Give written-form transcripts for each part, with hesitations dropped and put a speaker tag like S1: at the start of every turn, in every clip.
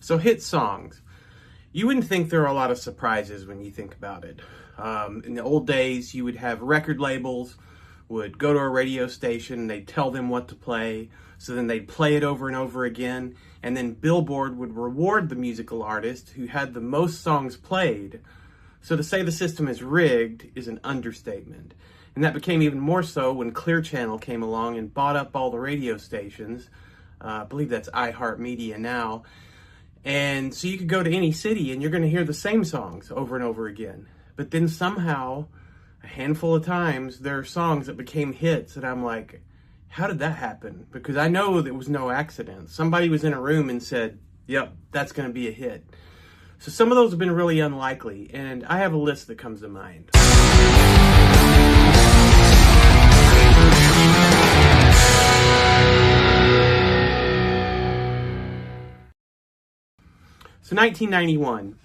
S1: So hit songs. You wouldn't think there are a lot of surprises when you think about it. In the old days, you would have record labels, would go to a radio station, they'd tell them what to play, so then they'd play it over and over again, and then Billboard would reward the musical artist who had the most songs played. So to say the system is rigged is an understatement. And that became even more so when Clear Channel came along and bought up all the radio stations. I believe that's iHeartMedia now. And so you could go to any city and you're going to hear the same songs over and over again. But then somehow, a handful of times, there are songs that became hits and I'm like, how did that happen? Because I know there was no accident. Somebody was in a room and said, yep, that's going to be a hit. So some of those have been really unlikely, and I have a list that comes to mind. So 1991,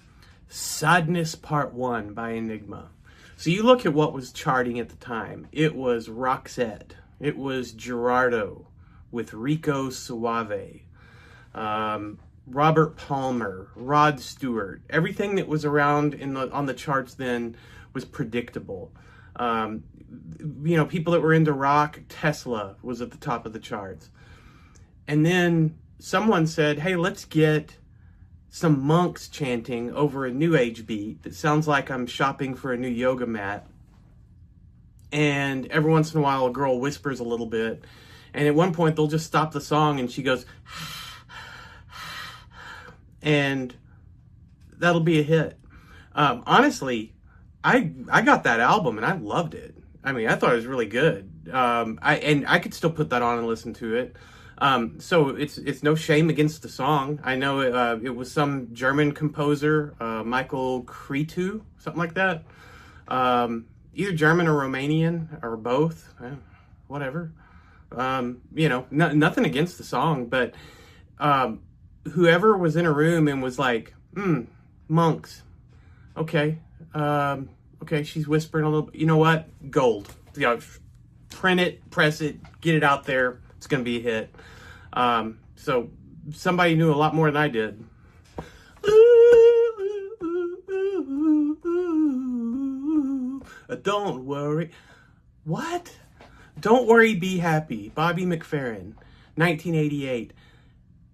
S1: Sadeness Part I by Enigma. So you look at what was charting at the time. It was Roxette. It was Gerardo with Rico Suave. Robert Palmer, Rod Stewart. Everything that was around on the charts then was predictable. People that were into rock, Tesla was at the top of the charts. And then someone said, hey, let's get some monks chanting over a new age beat that sounds like I'm shopping for a new yoga mat. And every once in a while, a girl whispers a little bit. And at one point, they'll just stop the song and she goes, and that'll be a hit. Honestly, I got that album and I loved it. I mean, I thought it was really good. I could still put that on and listen to it. So it's no shame against the song. I know it was some German composer, Michael Cretu, something like that. Either German or Romanian or both, whatever. Nothing against the song, but whoever was in a room and was like, monks, okay, she's whispering a little, you know what, gold. Print it, press it, get it out there. It's going to be a hit. So somebody knew a lot more than I did. Don't worry. What? Don't worry, be happy. Bobby McFerrin, 1988.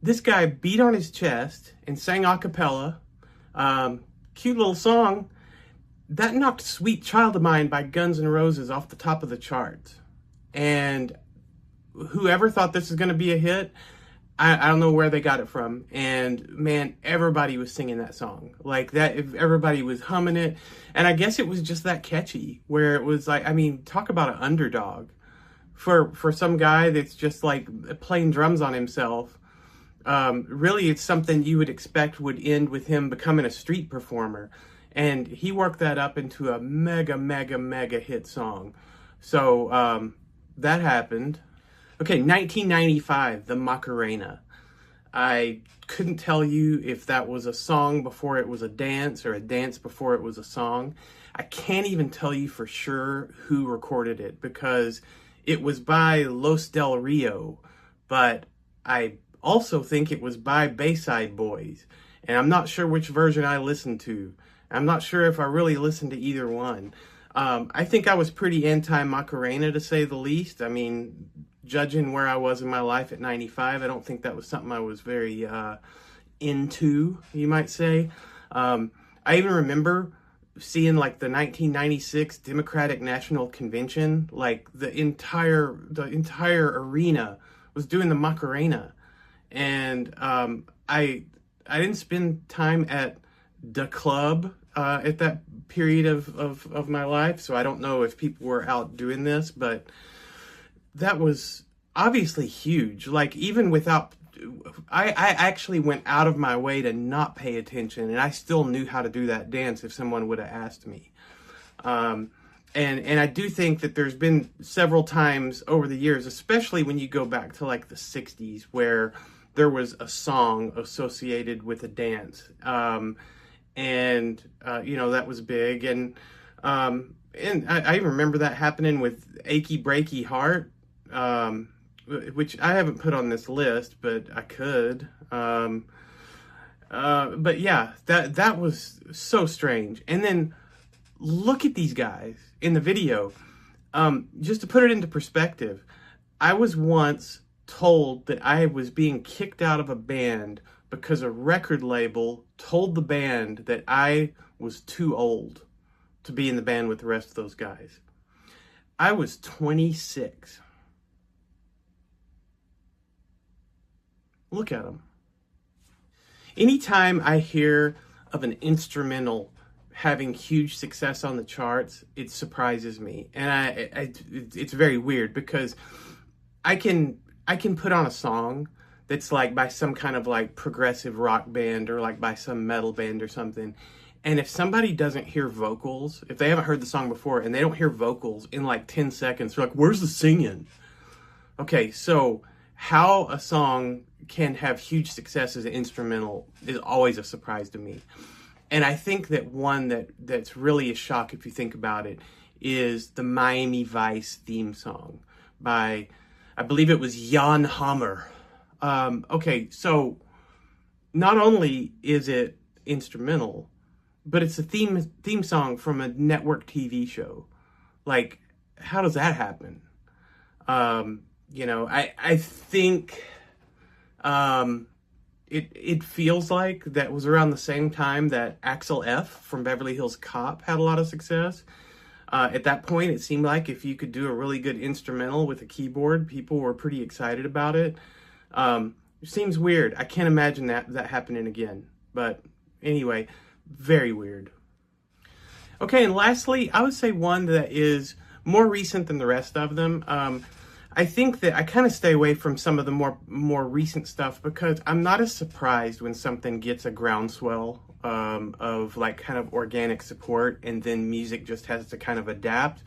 S1: This guy beat on his chest and sang a cappella. Cute little song. That knocked Sweet Child of Mine by Guns N' Roses off the top of the charts. And whoever thought this was going to be a hit, I don't know where they got it from. And man, everybody was singing that song like that. Everybody was humming it. And I guess it was just that catchy where it was like, I mean, talk about an underdog for some guy that's just like playing drums on himself. Really, it's something you would expect would end with him becoming a street performer. And he worked that up into a mega, mega, mega hit song. So that happened. Okay, 1995, the Macarena. I couldn't tell you if that was a song before it was a dance or a dance before it was a song. I can't even tell you for sure who recorded it because it was by Los Del Rio, but I also think it was by Bayside Boys, and I'm not sure which version I listened to. I'm not sure if I really listened to either one. I think I was pretty anti-Macarena, to say the least. I mean, judging where I was in my life at 95, I don't think that was something I was very into, you might say. I even remember seeing like the 1996 Democratic National Convention, like the entire arena was doing the Macarena. And I didn't spend time at the club at that period of my life, so I don't know if people were out doing this, but that was obviously huge. Like, even without, I actually went out of my way to not pay attention, and I still knew how to do that dance if someone would have asked me. And I do think that there's been several times over the years, especially when you go back to like the 60s, where there was a song associated with a dance. That was big. And I remember that happening with Achy Breaky Heart, which I haven't put on this list, but I could. But yeah, that was so strange. And then look at these guys in the video. Just to put it into perspective, I was once told that I was being kicked out of a band because a record label told the band that I was too old to be in the band with the rest of those guys. I was 26. Look at them. Anytime I hear of an instrumental having huge success on the charts, it surprises me. And it's very weird because I can put on a song that's like by some kind of like progressive rock band or like by some metal band or something. And if somebody doesn't hear vocals, if they haven't heard the song before and they don't hear vocals in like 10 seconds, they're like, where's the singing? Okay, so how a song can have huge success as an instrumental is always a surprise to me. And I think that one that's really a shock if you think about it is the Miami Vice theme song by, I believe it was Jan Hammer. Okay, so not only is it instrumental, but it's a theme song from a network TV show. Like, how does that happen? You know, I think it feels like that was around the same time that Axel F from Beverly Hills Cop had a lot of success. At that point, it seemed like if you could do a really good instrumental with a keyboard, people were pretty excited about it. It seems weird. I can't imagine that happening again. But anyway, very weird. Okay, and lastly, I would say one that is more recent than the rest of them. I think that I kind of stay away from some of the more recent stuff because I'm not as surprised when something gets a groundswell of like kind of organic support, and then music just has to kind of adapt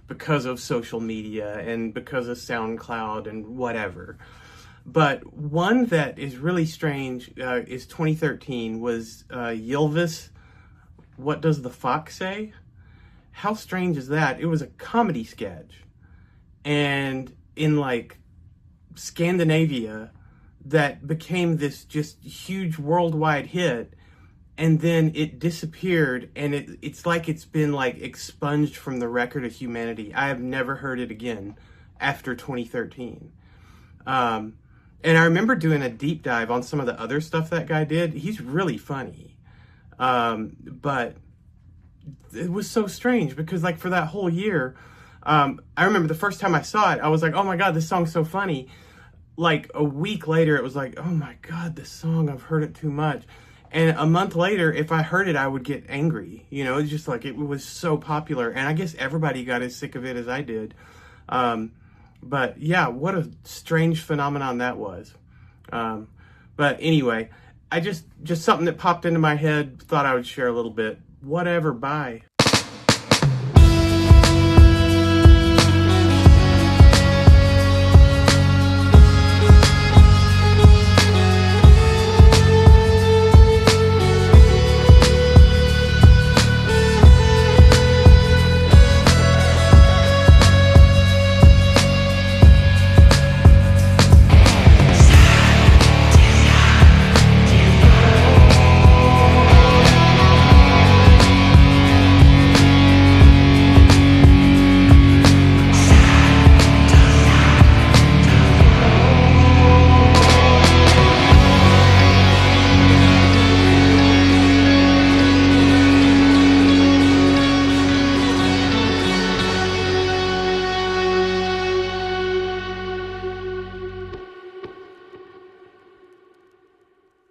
S1: because of social media and because of SoundCloud and whatever. But one that is really strange is 2013 was Ylvis, What Does the Fox Say? How strange is that? It was a comedy sketch. And in like Scandinavia that became this just huge worldwide hit, and then it disappeared, and it's like it's been like expunged from the record of humanity. I have never heard it again after 2013. And I remember doing a deep dive on some of the other stuff that guy did. He's really funny. But it was so strange because like for that whole year, I remember the first time I saw it, I was like, oh my God, this song's so funny. Like a week later, it was like, oh my God, this song, I've heard it too much. And a month later, if I heard it, I would get angry. You know, it's just like, it was so popular. And I guess everybody got as sick of it as I did. But yeah, what a strange phenomenon that was. But anyway, I just something that popped into my head, thought I would share a little bit. Whatever, bye.